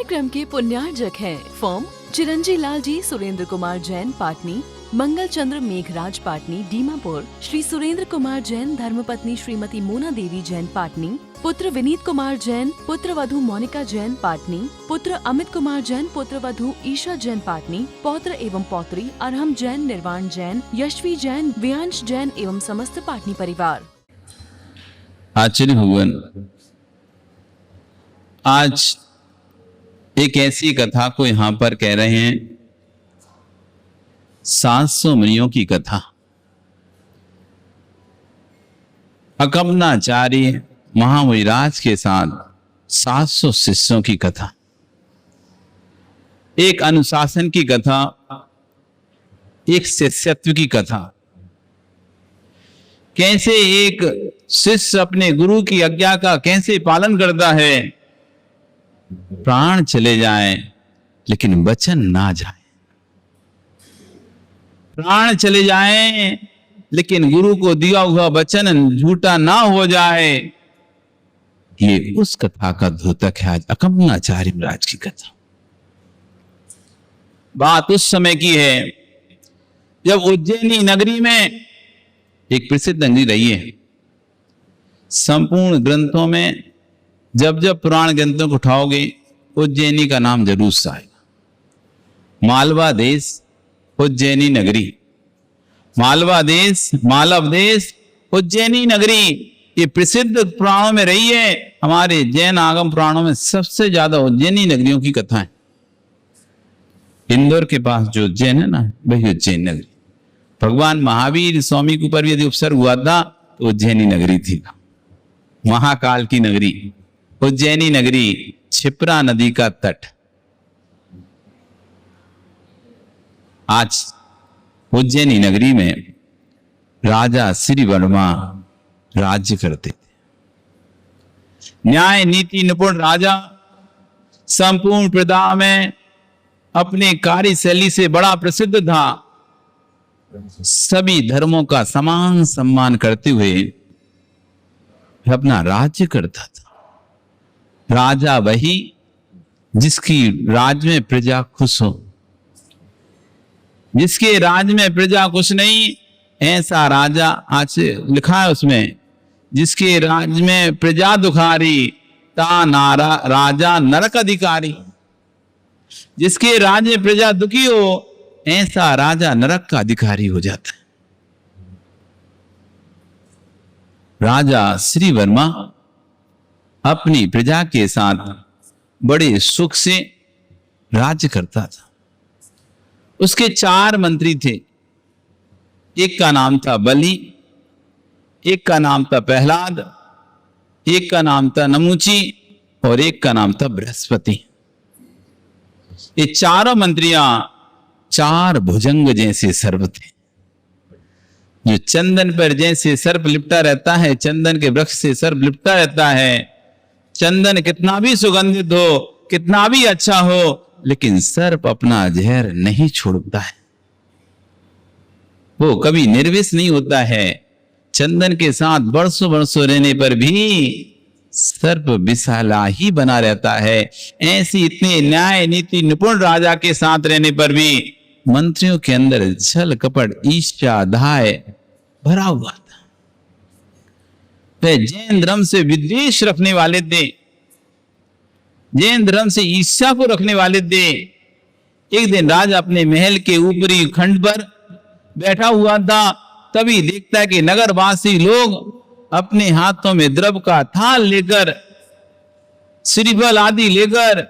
कार्यक्रम के पुण्यार्जक हैं फर्म चिरंजी लाल जी सुरेंद्र कुमार जैन पाटनी, मंगल चंद्र मेघराज पाटनी दीमापुर, श्री सुरेंद्र कुमार जैन धर्मपत्नी श्रीमती मोना देवी जैन पाटनी, पुत्र विनीत कुमार जैन, पुत्र वधू मोनिका जैन पाटनी, पुत्र अमित कुमार जैन, पुत्र वधू ईशा जैन पाटनी, पौत्र एवं पौत्री अरहम जैन, निर्वाण जैन, यशवी जैन, व्यांश जैन एवं समस्त पाटनी परिवार। आचार्य भगवान आज एक ऐसी कथा को यहां पर कह रहे हैं, 700 मुनियों की कथा। अकमनाचार्य महामुनिराज के साथ 700 शिष्यों की कथा, एक अनुशासन की कथा, एक शिष्यत्व की कथा। कैसे एक शिष्य अपने गुरु की आज्ञा का कैसे पालन करता है, प्राण चले जाए लेकिन वचन ना जाए, प्राण चले जाए लेकिन गुरु को दिया हुआ वचन झूठा ना हो जाए। ये उस कथा का द्योतक है आज अकमनाचार्य महाराज की कथा। बात उस समय की है जब उज्जैनी नगरी में एक प्रसिद्ध नगरी रही है। संपूर्ण ग्रंथों में जब जब पुराण ग्रंथों को उठाओगे उज्जैनी का नाम जरूर सा आएगा। मालवा देश, उज्जैनी नगरी, मालवा देश, मालव देश, उज्जैनी नगरी, ये प्रसिद्ध पुराणों में रही है। हमारे जैन आगम पुराणों में सबसे ज्यादा उज्जैनी नगरियों की कथा है। इंदौर के पास जो उज्जैन है ना, वही उज्जैन नगरी। भगवान महावीर स्वामी के ऊपर भी यदि उपसर्ग हुआ था तो उज्जैनी नगरी थी। महाकाल की नगरी उज्जैनी नगरी, क्षिप्रा नदी का तट। आज उज्जैनी नगरी में राजा श्री वर्मा राज्य करते थे। न्याय नीति निपुण राजा, संपूर्ण प्रजा में अपने कार्यशैली से बड़ा प्रसिद्ध था। सभी धर्मों का समान सम्मान करते हुए अपना राज्य करता था। राजा वही जिसकी राज्य में प्रजा खुश हो। जिसके राज्य में प्रजा खुश नहीं, ऐसा राजा, आज लिखा है उसमें, जिसके राज्य में प्रजा दुखारी ता नारा राजा नरक अधिकारी। जिसके राज्य में प्रजा दुखी हो, ऐसा राजा नरक का अधिकारी हो जाता है। राजा श्री वर्मा अपनी प्रजा के साथ बड़े सुख से राज्य करता था। उसके 4 मंत्री थे। एक का नाम था बलि, एक का नाम था प्रहलाद, एक का नाम था नमुची और एक का नाम था बृहस्पति। ये चारों मंत्रियां 4 भुजंग जैसे सर्प थे। जो चंदन पर जैसे सर्प लिपटा रहता है, चंदन के वृक्ष से सर्प लिपटा रहता है। चंदन कितना भी सुगंधित हो, कितना भी अच्छा हो, लेकिन सर्प अपना जहर नहीं छोड़ता है। वो कभी निर्विष नहीं होता है। चंदन के साथ बरसों बरसों रहने पर भी सर्प विषाला ही बना रहता है। ऐसी इतने न्याय नीति निपुण राजा के साथ रहने पर भी मंत्रियों के अंदर छल कपट ईर्ष्या दाय भरा हुआ था। वे जैन धर्म से विद्वेष रखने वाले थे, जैन धर्म से ईर्ष्या को रखने वाले थे। एक दिन राजा अपने महल के ऊपरी खंड पर बैठा हुआ था, तभी देखता है कि नगरवासी लोग अपने हाथों में द्रव का थाल लेकर, श्रीफल आदि लेकर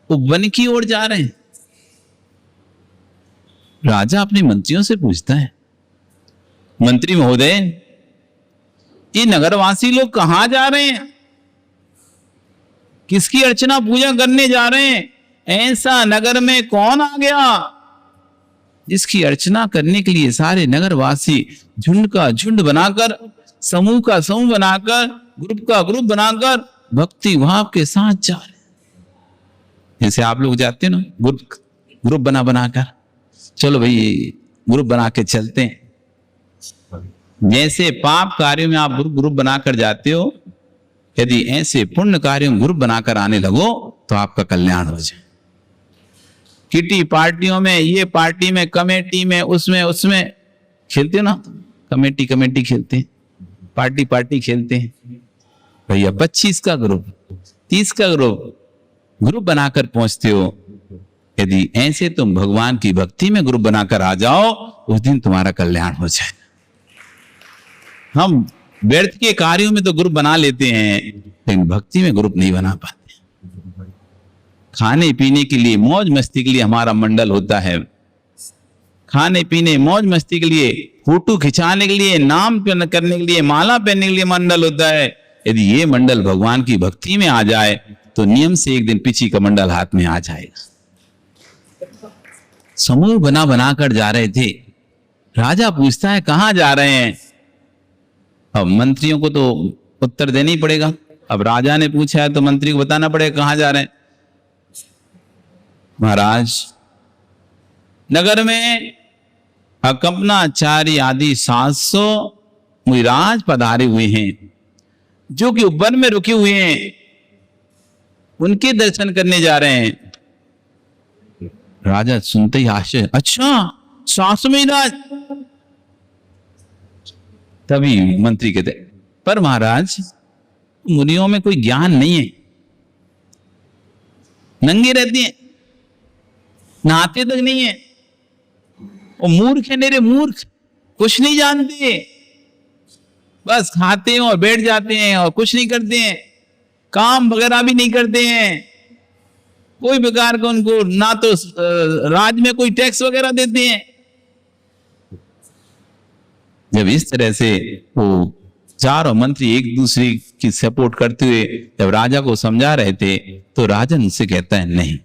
वो वन की ओर जा रहे हैं। राजा अपने मंत्रियों से पूछता है, मंत्री महोदय, ये नगरवासी लोग कहां जा रहे हैं? किसकी अर्चना पूजा करने जा रहे हैं? ऐसा नगर में कौन आ गया जिसकी अर्चना करने के लिए सारे नगरवासी झुंड का झुंड बनाकर, समूह का समूह बनाकर, ग्रुप का ग्रुप बनाकर भक्ति भाव के साथ जा रहे हैं? जैसे आप लोग जाते हो ना, ग्रुप बनाकर, चलो भाई ग्रुप बना के चलते हैं। जैसे पाप कार्यों में आप ग्रुप बनाकर जाते हो, यदि ऐसे पुण्य कार्यों में ग्रुप बनाकर आने लगो तो आपका कल्याण हो जाए। किटी पार्टियों में, ये पार्टी में, कमेटी में, उसमें उसमें खेलते हो ना, कमेटी कमेटी खेलते हैं, पार्टी पार्टी खेलते हैं। भैया 25 का ग्रुप, 30 का ग्रुप बनाकर पहुंचते हो। यदि ऐसे तुम भगवान की भक्ति में ग्रुप बनाकर आ जाओ, उस दिन तुम्हारा कल्याण हो जाए। हम व्यर्थ के कार्यों में तो ग्रुप बना लेते हैं, लेकिन भक्ति में ग्रुप नहीं बना पाते। खाने पीने के लिए, मौज मस्ती के लिए हमारा मंडल होता है। खाने पीने, मौज मस्ती के लिए, फोटो खिंचाने के लिए, नाम करने के लिए, माला पहनने के लिए मंडल होता है। यदि ये मंडल भगवान की भक्ति में आ जाए तो नियम से एक दिन पिछी का मंडल हाथ में आ जाएगा। समूह बना बनाकर जा रहे थे। राजा पूछता है कहां जा रहे हैं? अब मंत्रियों को तो उत्तर देना ही पड़ेगा। अब राजा ने पूछा है तो मंत्री को बताना पड़ेगा कहां जा रहे हैं। महाराज, नगर में अकंपनाचारी आदि 700 मुनिराज पधारे हुए हैं, जो कि वन में रुके हुए हैं, उनके दर्शन करने जा रहे हैं। राजा सुनते ही आश्चर्य, अच्छा 700 मुनिराज? तभी मंत्री कहते, पर महाराज मुनियों में कोई ज्ञान नहीं है, नंगे रहते हैं, नहाते तक नहीं है, और मूर्ख है मेरे मूर्ख, कुछ नहीं जानते, बस खाते हैं और बैठ जाते हैं और कुछ नहीं करते हैं, काम वगैरह भी नहीं करते हैं, कोई प्रकार का उनको ना तो राज में कोई टैक्स वगैरह देते हैं। जब इस तरह से वो चारों मंत्री एक दूसरे की सपोर्ट करते हुए जब राजा को समझा रहे थे, तो राजन उनसे कहता है नहीं,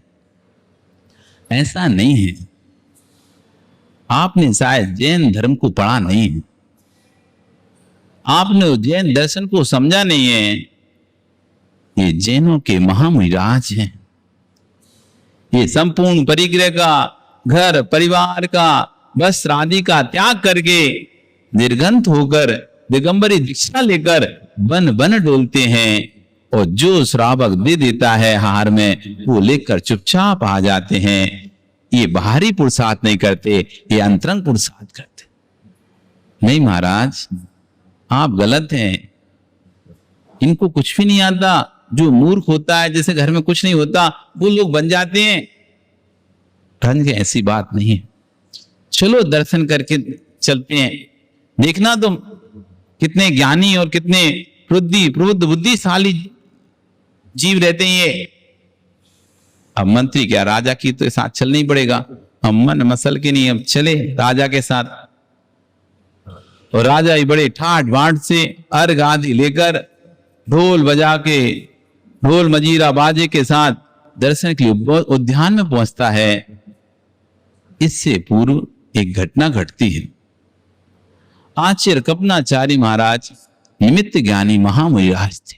ऐसा नहीं है, आपने शायद जैन धर्म को पढ़ा नहीं है, आपने जैन दर्शन को समझा नहीं है। ये जैनों के महामुनिराज हैं, ये संपूर्ण परिग्रह का, घर परिवार का, वस्त्र आदि का त्याग करके निर्गंत होकर दिगंबरी दीक्षा लेकर वन वन डोलते हैं, और जो श्रावक दे देता है हार में वो लेकर चुपचाप आ जाते हैं। ये बाहरी पुरुषार्थ नहीं करते, ये अंतरंग पुरुषार्थ करते। नहीं महाराज, आप गलत हैं, इनको कुछ भी नहीं आता। जो मूर्ख होता है, जैसे घर में कुछ नहीं होता, वो लोग बन जाते हैं। रंग ऐसी बात नहीं है, चलो दर्शन करके चलते हैं, देखना तुम कितने ज्ञानी और कितने प्रबुद्ध बुद्धिशाली जीव रहते हैं ये। अब मंत्री क्या, राजा की तो साथ चलना ही पड़ेगा, हम मन मसल के नहीं, अब चले राजा के साथ। और राजा ही बड़े ठाट बाट से अर्घ आदि लेकर ढोल बजा के, ढोल मजीरा बाजे के साथ दर्शन के लिए उद्यान में पहुंचता है। इससे पूर्व एक घटना घटती है। आचार्य कपनाचारी महाराज निमित्त ज्ञानी महामुनिराज थे।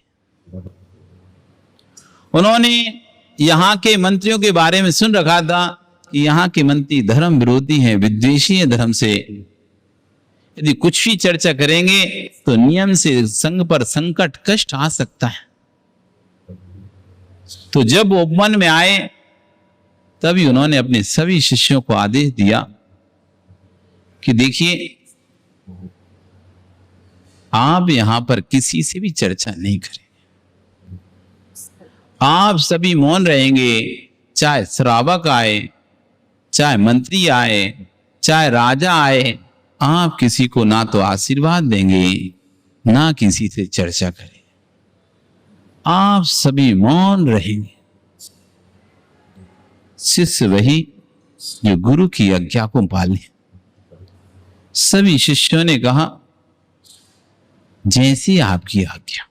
उन्होंने यहाँ के मंत्रियों के बारे में सुन रखा था कि यहाँ के मंत्री धर्म विरोधी हैं, विद्वेषी हैं धर्म से। यदि कुछ भी चर्चा करेंगे तो नियम से संघ पर संकट कष्ट आ सकता है। तो जब वो मन में आए, तभी उन्होंने अपने सभी शिष्यों को आदेश दिया कि देखिए, आप यहां पर किसी से भी चर्चा नहीं करेंगे, आप सभी मौन रहेंगे। चाहे श्रावक आए, चाहे मंत्री आए, चाहे राजा आए, आप किसी को ना तो आशीर्वाद देंगे, ना किसी से चर्चा करें, आप सभी मौन रहेंगे। शिष्य वही जो गुरु की आज्ञा को पाले। सभी शिष्यों ने कहा, जैसी आपकी आज्ञा,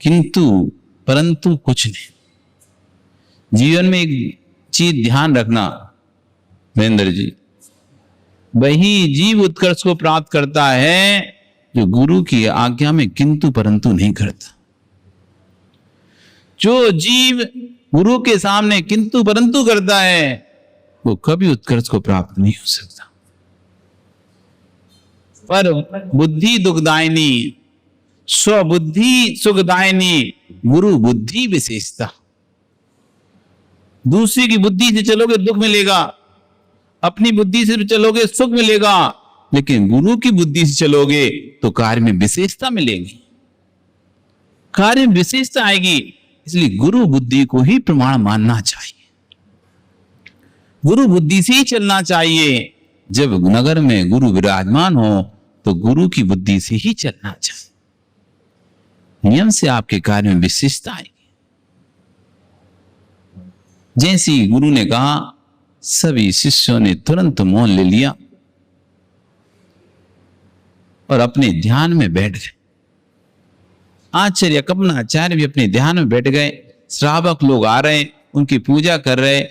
किंतु परंतु कुछ नहीं। जीवन में एक चीज ध्यान रखना महेंद्र जी, वही जीव उत्कर्ष को प्राप्त करता है जो गुरु की आज्ञा में किंतु परंतु नहीं करता। जो जीव गुरु के सामने किंतु परंतु करता है, वो कभी उत्कर्ष को प्राप्त नहीं हो सकता। पर बुद्धि दुखदायिनी, स्वबुद्धि सुखदायिनी गुरु बुद्धि विशेषता। दूसरी की बुद्धि से चलोगे दुख मिलेगा, अपनी बुद्धि से चलोगे सुख मिलेगा, लेकिन गुरु की बुद्धि से चलोगे तो कार्य में विशेषता मिलेगी, कार्य में विशेषता आएगी। इसलिए गुरु बुद्धि को ही प्रमाण मानना चाहिए, गुरु बुद्धि से ही चलना चाहिए। जब नगर में गुरु विराजमान हो तो गुरु की बुद्धि से ही चलना चाहिए, नियम से आपके कार्य में विशेषता आएगी। जैसे ही गुरु ने कहा, सभी शिष्यों ने तुरंत मौन ले लिया और अपने ध्यान में बैठ गए। आचार्य कपनाचार्य भी अपने ध्यान में बैठ गए। श्रावक लोग आ रहे, उनकी पूजा कर रहे,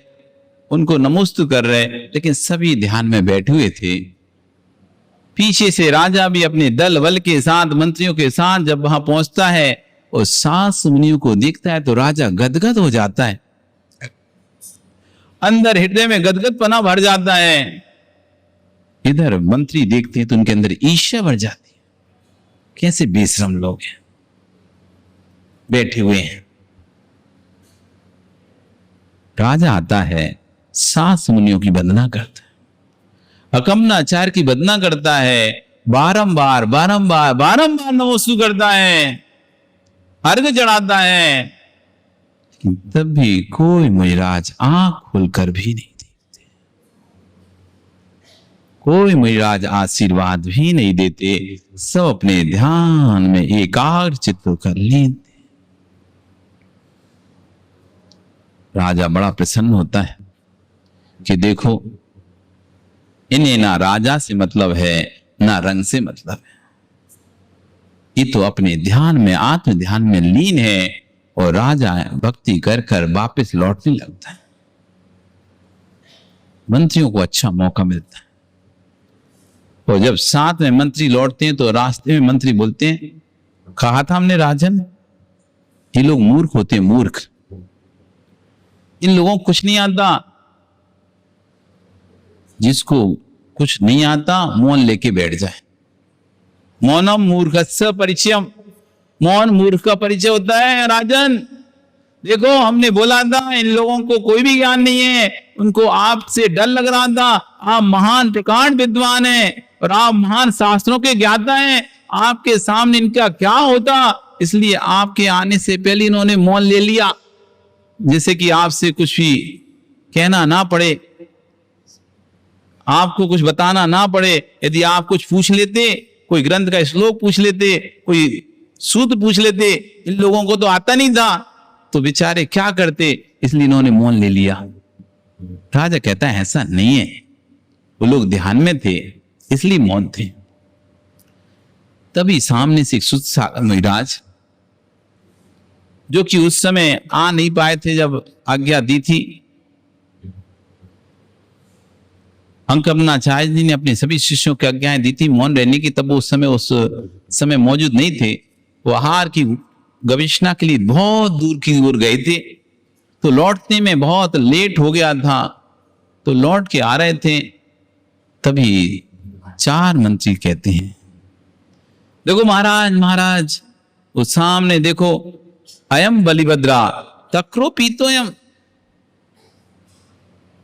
उनको नमस्ते कर रहे, लेकिन सभी ध्यान में बैठे हुए थे। पीछे से राजा भी अपने दल बल के साथ, मंत्रियों के साथ जब वहां पहुंचता है और 7 मुनियों को देखता है तो राजा गदगद हो जाता है, अंदर हृदय में गदगद पना भर जाता है। इधर मंत्री देखते हैं तो उनके अंदर ईर्ष्या भर जाती है, कैसे बेशरम लोग हैं, बैठे हुए हैं। राजा आता है, 7 मुनियों की वंदना करता है, अकम्नाचार्य की वंदना करता है, बारंबार बारंबार बारंबार नमस्कार करता है, अर्घ चढ़ाता है। तब भी कोई मुनिराज आंख खोलकर भी नहीं देखते, कोई मुनिराज आशीर्वाद भी नहीं देते, सब अपने ध्यान में एकाग्र चित्त कर लेते। राजा बड़ा प्रसन्न होता है कि देखो, इन्हें ना राजा से मतलब है ना रंग से मतलब है, ये तो अपने ध्यान में आत्म ध्यान में लीन है और राजा भक्ति कर कर वापस लौटने लगता है। मंत्रियों को अच्छा मौका मिलता है और जब साथ में मंत्री लौटते हैं तो रास्ते में मंत्री बोलते हैं, कहा था हमने राजन, ये लोग मूर्ख होते हैं, मूर्ख, इन लोगों को कुछ नहीं आता। जिसको कुछ नहीं आता मौन लेके बैठ जाए। मौनम मूर्खस्य परिचयम, मौन मूर्ख का परिचय होता है। राजन देखो, हमने बोला था इन लोगों को कोई भी ज्ञान नहीं है, उनको आपसे डर लग रहा था, आप महान प्रकांड विद्वान हैं और आप महान शास्त्रों के ज्ञाता हैं, आपके सामने इनका क्या होता, इसलिए आपके आने से पहले इन्होंने मौन ले लिया, जैसे कि आपसे कुछ भी कहना ना पड़े, आपको कुछ बताना ना पड़े। यदि आप कुछ पूछ लेते, कोई ग्रंथ का श्लोक पूछ लेते, कोई सूत्र पूछ लेते, इन लोगों को तो आता नहीं था, तो बेचारे क्या करते, इसलिए इन्होंने मौन ले लिया। राजा कहता है ऐसा नहीं है, वो लोग ध्यान में थे इसलिए मौन थे। तभी सामने से एक सुत महाराज, जो कि उस समय आ नहीं पाए थे जब आज्ञा दी थी, अंकमनाचार्य जी ने अपने सभी शिष्यों की आज्ञाएं दी थी मौन रहने की, तब वो उस समय मौजूद नहीं थे। वो आहार की गवेषणा के लिए बहुत दूर की ओर गए थे, तो लौटने में बहुत लेट हो गया था, तो लौट के आ रहे थे। तभी 4 मंत्री कहते हैं, देखो महाराज महाराज, वो सामने देखो, अयम बलिभद्रा तक्रो पीतोयम,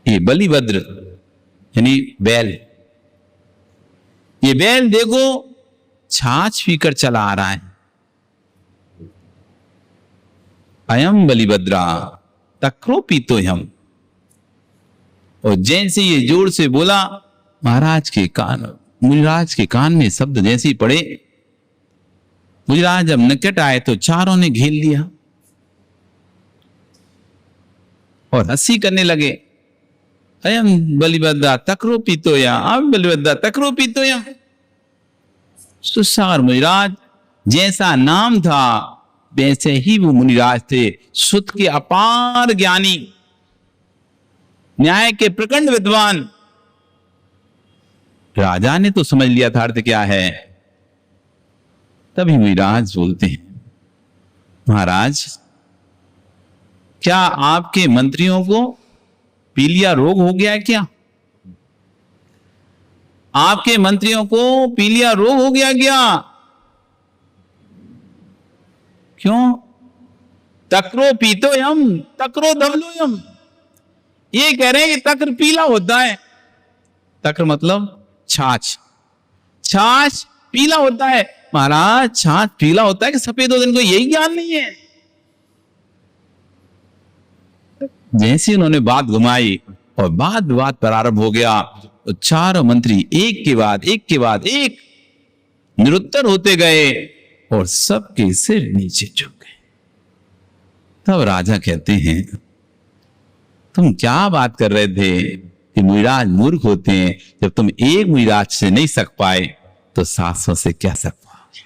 ये बलिभद्र यानी बैल, ये बैल देखो छाछ पीकर चला आ रहा है। अयम बलिभद्रा तक्रो पीतोयम, और जैसे ये जोर से बोला, महाराज के कान, मुनिराज के कान में शब्द जैसे ही पड़े, मुनिराज जब निकट आए तो चारों ने घेर लिया और हंसी करने लगे। अयम बलिभद्रा तक्रो पीतोया, अयम बलिभद्रा तक्रो पीतोया। सुसागर मुनिराज जैसा नाम था वैसे ही वो मुनिराज थे, सुत के अपार ज्ञानी, न्याय के प्रखंड विद्वान। राजा ने तो समझ लिया था अर्थ क्या है। तभी मुनिराज बोलते हैं, महाराज क्या आपके मंत्रियों को पीलिया रोग हो गया है क्या? आपके मंत्रियों को पीलिया रोग हो गया क्या? क्यों? तक्रो पीतो यम तक्रो धवलो यम। ये कह रहे हैं कि तक्र पीला होता है। तक्र मतलब छाछ, छाछ पीला होता है। महाराज छाछ पीला होता है कि सफेद होता है? इनको यही ज्ञान नहीं है। जैसे उन्होंने बात घुमाई और बात विवाद प्रारंभ हो गया, तो चारों मंत्री एक के बाद एक निरुत्तर होते गए और सबके सिर नीचे झुक गए। तब राजा कहते हैं, तुम क्या बात कर रहे थे कि मुनिराज मूर्ख होते हैं? जब तुम एक मुनिराज से नहीं सक पाए तो 700 से क्या सक पाओगे?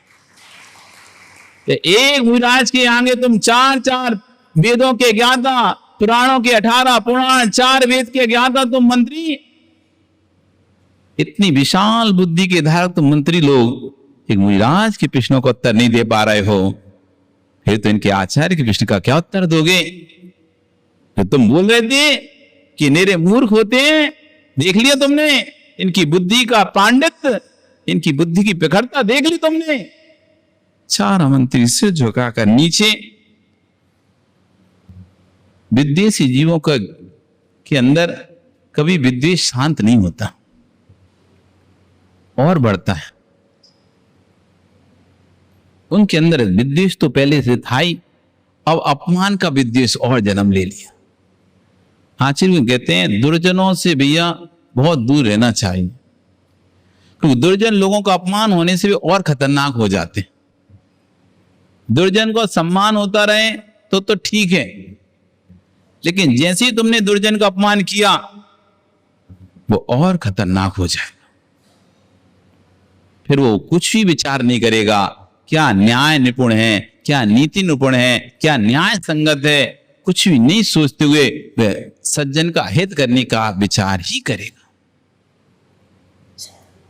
एक मुनिराज के आगे तुम चार वेदों के ज्ञाता, पुराणों के 18 पुराण, 4 वेद के ज्ञाता तुम मंत्री, इतनी विशाल बुद्धि के धारक तुम मंत्री लोग एक मुनिराज के प्रश्नों का उत्तर नहीं दे पा रहे हो, फिर तो इनके आचार्य के प्रश्न का क्या उत्तर दोगे? तो तुम बोल रहे थे कि मेरे मूर्ख होते हैं, देख लिया तुमने इनकी बुद्धि का पांडित्य, इनकी बुद्धि की प्रखरता देख ली तुमने। चार मंत्री सिर झुकाकर नीचे। विद्वेषी जीवों का के अंदर कभी विद्वेष शांत नहीं होता और बढ़ता है। उनके अंदर विद्वेष तो पहले से था ही, अब अपमान का विद्वेष और जन्म ले लिया। आचार्य कहते हैं दुर्जनों से भैया बहुत दूर रहना चाहिए, क्योंकि दुर्जन लोगों का अपमान होने से भी और खतरनाक हो जाते हैं। दुर्जन को सम्मान होता रहे तो ठीक है, लेकिन जैसे ही तुमने दुर्जन का अपमान किया वो और खतरनाक हो जाएगा। फिर वो कुछ भी विचार नहीं करेगा, क्या न्याय निपुण है, क्या नीति निपुण है, क्या न्याय संगत है, कुछ भी नहीं सोचते हुए वह सज्जन का हित करने का विचार ही करेगा।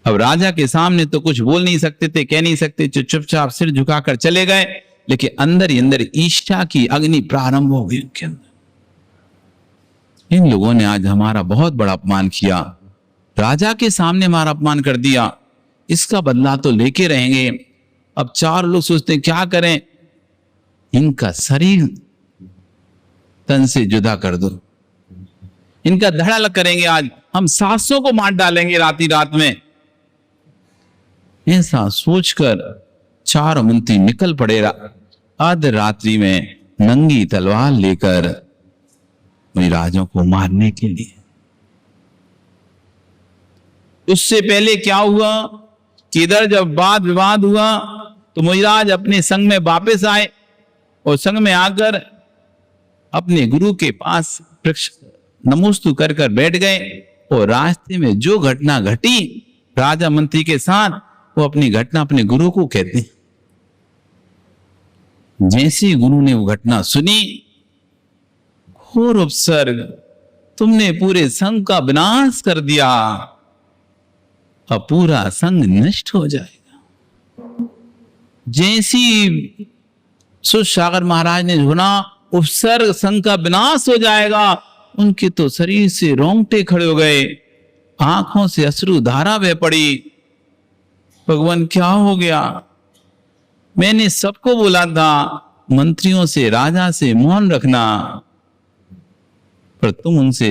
अब राजा के सामने तो कुछ बोल नहीं सकते थे, कह नहीं सकते, चुपचाप सिर झुकाकर चले गए, लेकिन अंदर ही अंदर ईर्ष्या की अग्नि प्रारंभ हो गई उनके अंदर। इन लोगों ने आज हमारा बहुत बड़ा अपमान किया, राजा के सामने हमारा अपमान कर दिया, इसका बदला तो लेके रहेंगे। अब 4 लोग सोचते हैं क्या करें, इनका शरीर तन से जुदा कर दो, इनका धड़ा अलग करेंगे, आज हम 700 को मार डालेंगे रात में। ऐसा सोचकर 4 मंत्री निकल पड़े आध रात्रि में नंगी तलवार लेकर मुनिराजों को मारने के लिए। उससे पहले क्या हुआ कि इधर जब वाद विवाद हुआ तो मुनिराज अपने संग में वापस आए और संग में आकर अपने गुरु के पास नमोस्तु कर बैठ गए, और रास्ते में जो घटना घटी राजा मंत्री के साथ वो अपनी घटना अपने गुरु को कहते हैं। जैसे गुरु ने वो घटना सुनी, घोर उपसर्ग, तुमने पूरे संघ का विनाश कर दिया, अब पूरा संघ नष्ट हो जाएगा। जैसी सुसागर महाराज ने सुना उपसर्ग संघ का विनाश हो जाएगा, उनके तो शरीर से रोंगटे खड़े हो गए, आंखों से अश्रु धारा बह पड़ी। भगवान क्या हो गया? मैंने सबको बोला था मंत्रियों से राजा से मौन रखना, पर तुम उनसे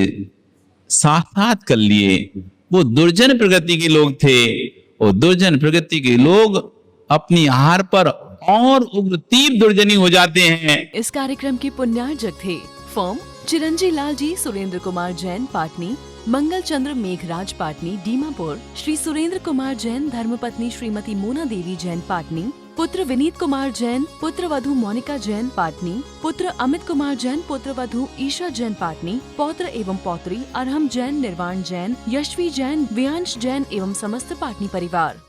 साथ कर लिए। वो दुर्जन प्रकृति के लोग थे, और दुर्जन प्रकृति के लोग अपनी हार पर और उग्र तीव्र दुर्जनी हो जाते हैं। इस कार्यक्रम के पुण्यार्जक थे फर्म चिरंजी लाल जी सुरेंद्र कुमार जैन पाटनी, मंगल चंद्र मेघराज पाटनी दीमापुर, श्री सुरेंद्र कुमार जैन धर्मपत्नी श्रीमती मोना देवी जैन पाटनी, पुत्र विनीत कुमार जैन, पुत्र वधु मोनिका जैन पाटनी, पुत्र अमित कुमार जैन, पुत्र वधु ईशा जैन पाटनी, पौत्र एवं पौत्री अरहम जैन, निर्वाण जैन, यशवी जैन, व्यांश जैन एवं समस्त पाटनी परिवार।